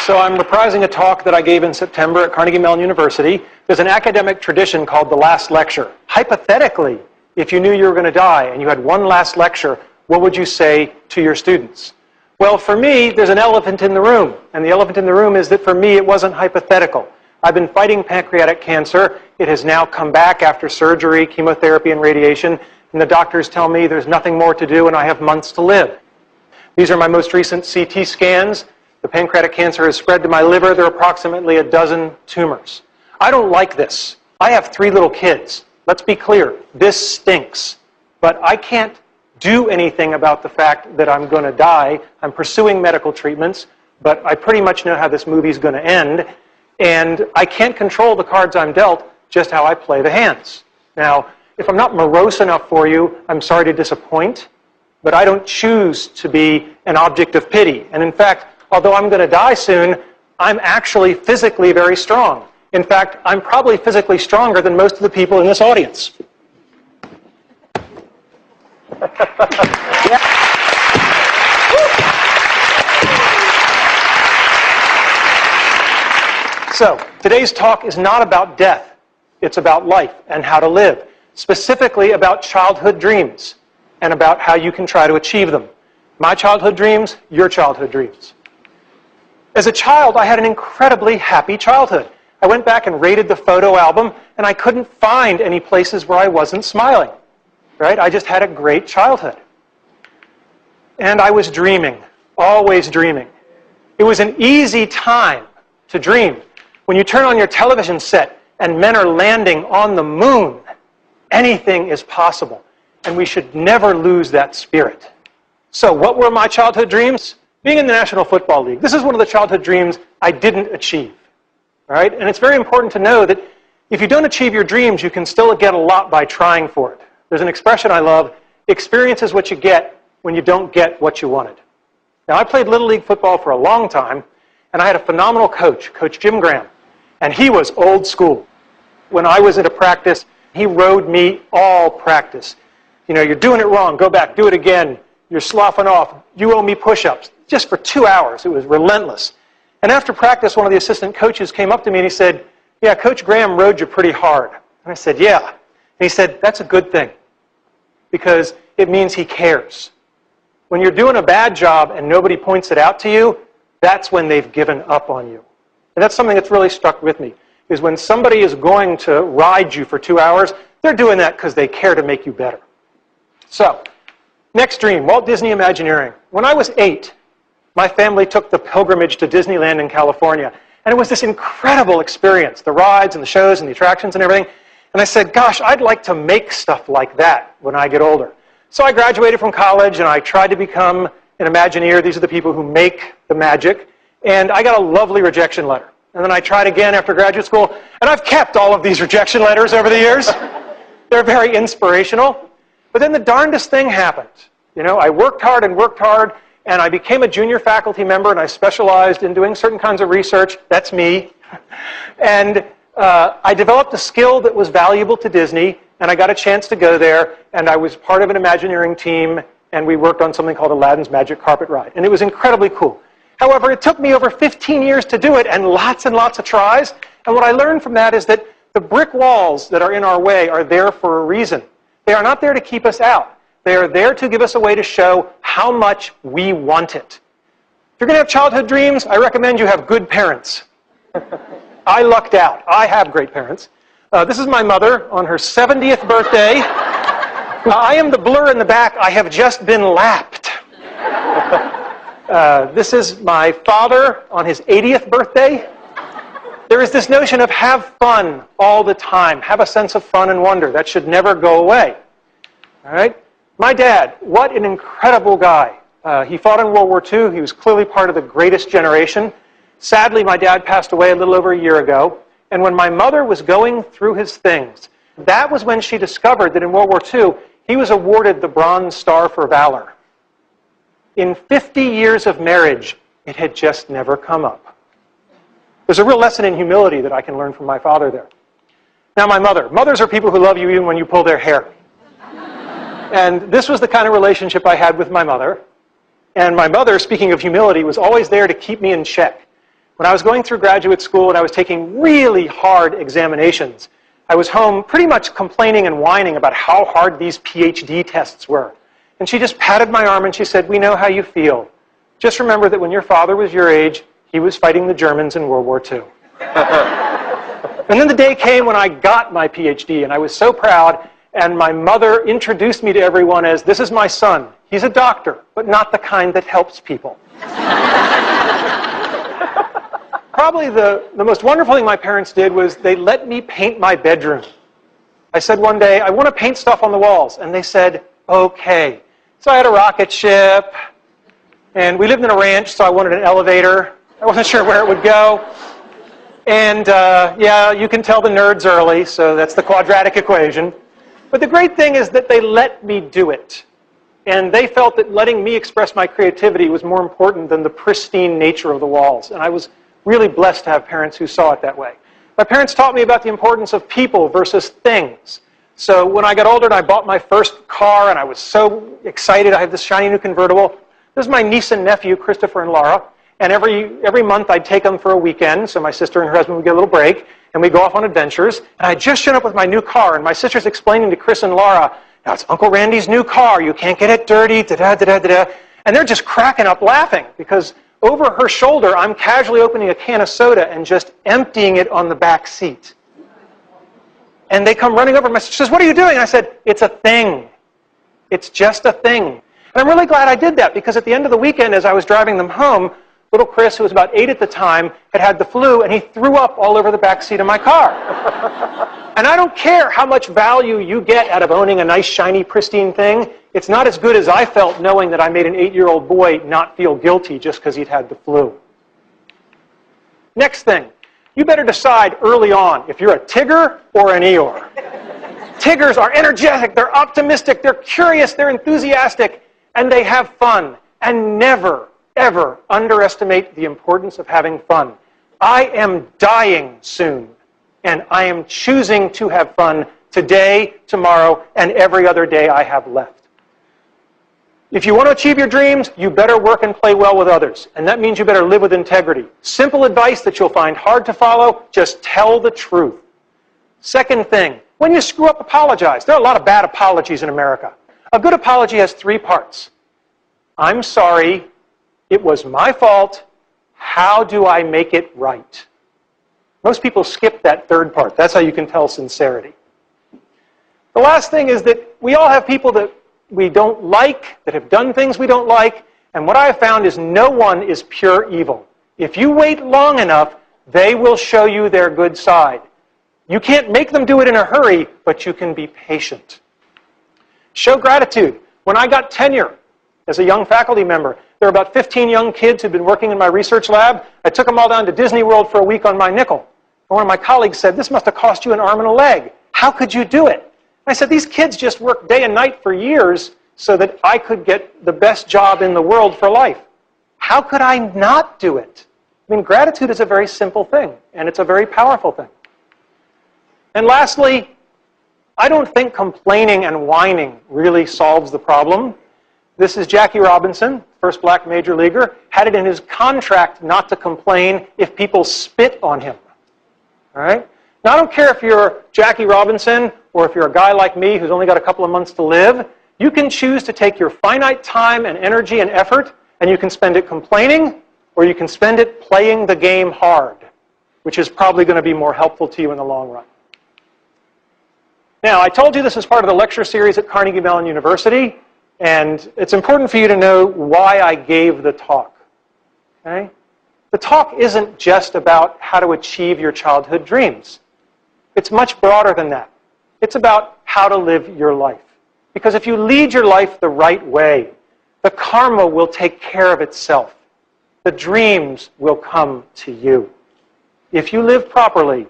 So I'm reprising a talk that I gave in September at Carnegie Mellon University. There's an academic tradition called the last lecture. Hypothetically, if you knew you were going to die and you had one last lecture, what would you say to your students? Well, for me, there's an elephant in the room. And the elephant in the room is that for me, it wasn't hypothetical. I've been fighting pancreatic cancer. It has now come back after surgery, chemotherapy, and radiation. And the doctors tell me there's nothing more to do and I have months to live. These are my most recent CT scans. The pancreatic cancer has spread to my liver. There are approximately a dozen tumors. I don't like this. I have 3 little kids. Let's be clear. This stinks. But I can't do anything about the fact that I'm going to die. I'm pursuing medical treatments, but I pretty much know how this movie's going to end. And I can't control the cards I'm dealt, just how I play the hands. Now, if I'm not morose enough for you, I'm sorry to disappoint, but I don't choose to be an object of pity. And in fact, although I'm going to die soon, I'm actually physically very strong. In fact, I'm probably physically stronger than most of the people in this audience. Yeah. So, today's talk is not about death. It's about life and how to live. Specifically about childhood dreams and about how you can try to achieve them. My childhood dreams, your childhood dreams. As a child, I had an incredibly happy childhood. I went back and rated the photo album, and I couldn't find any places where I wasn't smiling. Right? I just had a great childhood. And I was dreaming, always dreaming. It was an easy time to dream. When you turn on your television set and men are landing on the moon, anything is possible. And we should never lose that spirit. So what were my childhood dreams? Being in the National Football League. This is one of the childhood dreams I didn't achieve. All right? And it's very important to know that if you don't achieve your dreams, you can still get a lot by trying for it. There's an expression I love, experience is what you get when you don't get what you wanted. Now, I played Little League football for a long time, and I had a phenomenal coach, Coach Jim Graham, and he was old school. When I was at a practice, he rode me all practice. You know, you're doing it wrong, go back, do it again. You're sloughing off, you owe me push-ups. Just for 2 hours, it was relentless. And after practice, one of the assistant coaches came up to me and he said, yeah, Coach Graham rode you pretty hard. And I said, yeah. And he said, that's a good thing, because it means he cares. When you're doing a bad job and nobody points it out to you, that's when they've given up on you. And that's something that's really stuck with me, is when somebody is going to ride you for 2 hours, they're doing that because they care to make you better. So, next dream, Walt Disney Imagineering. When I was 8, my family took the pilgrimage to Disneyland in California. And it was this incredible experience, the rides and the shows and the attractions and everything. And I said, gosh, I'd like to make stuff like that when I get older. So I graduated from college and I tried to become an Imagineer. These are the people who make the magic. And I got a lovely rejection letter. And then I tried again after graduate school. And I've kept all of these rejection letters over the years. They're very inspirational. But then the darndest thing happened. You know, I worked hard, and I became a junior faculty member, and I specialized in doing certain kinds of research. That's me. And I developed a skill that was valuable to Disney, and I got a chance to go there, and I was part of an Imagineering team, and we worked on something called Aladdin's Magic Carpet Ride. And it was incredibly cool. However, it took me over 15 years to do it, and lots of tries. And what I learned from that is that the brick walls that are in our way are there for a reason. They are not there to keep us out. They are there to give us a way to show how much we want it. If you're going to have childhood dreams, I recommend you have good parents. I lucked out. I have great parents. This is my mother on her 70th birthday. I am the blur in the back. I have just been lapped. This is my father on his 80th birthday. There is this notion of have fun all the time. Have a sense of fun and wonder. That should never go away. All right? My dad, what an incredible guy. He fought in World War II. He was clearly part of the greatest generation. Sadly, my dad passed away a little over a year ago. And when my mother was going through his things, that was when she discovered that in World War II, he was awarded the Bronze Star for Valor. In 50 years of marriage, it had just never come up. There's a real lesson in humility that I can learn from my father there. Now, my mother. Mothers are people who love you even when you pull their hair. And this was the kind of relationship I had with my mother. And my mother, speaking of humility, was always there to keep me in check. When I was going through graduate school and I was taking really hard examinations, I was home pretty much complaining and whining about how hard these PhD tests were. And she just patted my arm and she said, "We know how you feel. Just remember that when your father was your age, he was fighting the Germans in World War II." And then the day came when I got my PhD, and I was so proud, and my mother introduced me to everyone as, "This is my son. He's a doctor, but not the kind that helps people." Probably the most wonderful thing my parents did was they let me paint my bedroom. I said one day, "I want to paint stuff on the walls." And they said, "Okay." So I had a rocket ship, and we lived in a ranch, so I wanted an elevator. I wasn't sure where it would go. And yeah, you can tell the nerds early, so that's the quadratic equation. But the great thing is that they let me do it. And they felt that letting me express my creativity was more important than the pristine nature of the walls. And I was really blessed to have parents who saw it that way. My parents taught me about the importance of people versus things. So when I got older and I bought my first car and I was so excited, I had this shiny new convertible. This is my niece and nephew, Christopher and Laura. And every month I'd take them for a weekend, so my sister and her husband would get a little break, and we'd go off on adventures. And I'd just shown up with my new car, and my sister's explaining to Chris and Laura, "Now it's Uncle Randy's new car, you can't get it dirty, da-da-da-da-da." And they're just cracking up laughing, because over her shoulder, I'm casually opening a can of soda and just emptying it on the back seat. And they come running over. My sister says, "What are you doing?" I said, "It's a thing. It's just a thing." And I'm really glad I did that, because at the end of the weekend, as I was driving them home, little Chris, who was about 8 at the time, had the flu, and he threw up all over the back seat of my car. And I don't care how much value you get out of owning a nice, shiny, pristine thing. It's not as good as I felt knowing that I made an 8-year-old boy not feel guilty just because he'd had the flu. Next thing, you better decide early on if you're a Tigger or an Eeyore. Tiggers are energetic, they're optimistic, they're curious, they're enthusiastic, and they have fun. And never, ever underestimate the importance of having fun. I am dying soon, and I am choosing to have fun today, tomorrow, and every other day I have left. If you want to achieve your dreams, you better work and play well with others, and that means you better live with integrity. Simple advice that you'll find hard to follow, just tell the truth. Second thing, when you screw up, apologize. There are a lot of bad apologies in America. A good apology has 3 parts. I'm sorry. It was my fault. How do I make it right? Most people skip that 3rd part. That's how you can tell sincerity. The last thing is that we all have people that we don't like, that have done things we don't like, and what I have found is no one is pure evil. If you wait long enough, they will show you their good side. You can't make them do it in a hurry, but you can be patient. Show gratitude. When I got tenure as a young faculty member, there were about 15 young kids who'd been working in my research lab. I took them all down to Disney World for a week on my nickel. And one of my colleagues said, "This must have cost you an arm and a leg. How could you do it?" I said, "These kids just worked day and night for years so that I could get the best job in the world for life. How could I not do it?" I mean, gratitude is a very simple thing, and it's a very powerful thing. And lastly, I don't think complaining and whining really solves the problem. This is Jackie Robinson, first black major leaguer, had it in his contract not to complain if people spit on him. All right? Now, I don't care if you're Jackie Robinson or if you're a guy like me who's only got a couple of months to live. You can choose to take your finite time and energy and effort, and you can spend it complaining, or you can spend it playing the game hard, which is probably going to be more helpful to you in the long run. Now, I told you this is part of the lecture series at Carnegie Mellon University, and it's important for you to know why I gave the talk. Okay? The talk isn't just about how to achieve your childhood dreams. It's much broader than that. It's about how to live your life. Because if you lead your life the right way, the karma will take care of itself. The dreams will come to you. If you live properly,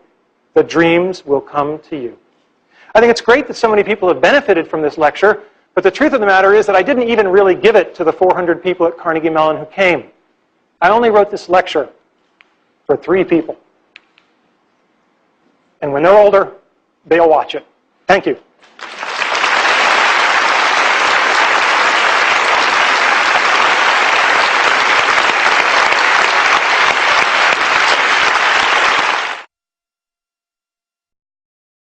the dreams will come to you. I think it's great that so many people have benefited from this lecture, but the truth of the matter is that I didn't even really give it to the 400 people at Carnegie Mellon who came. I only wrote this lecture for 3 people. And when they're older, they'll watch it. Thank you.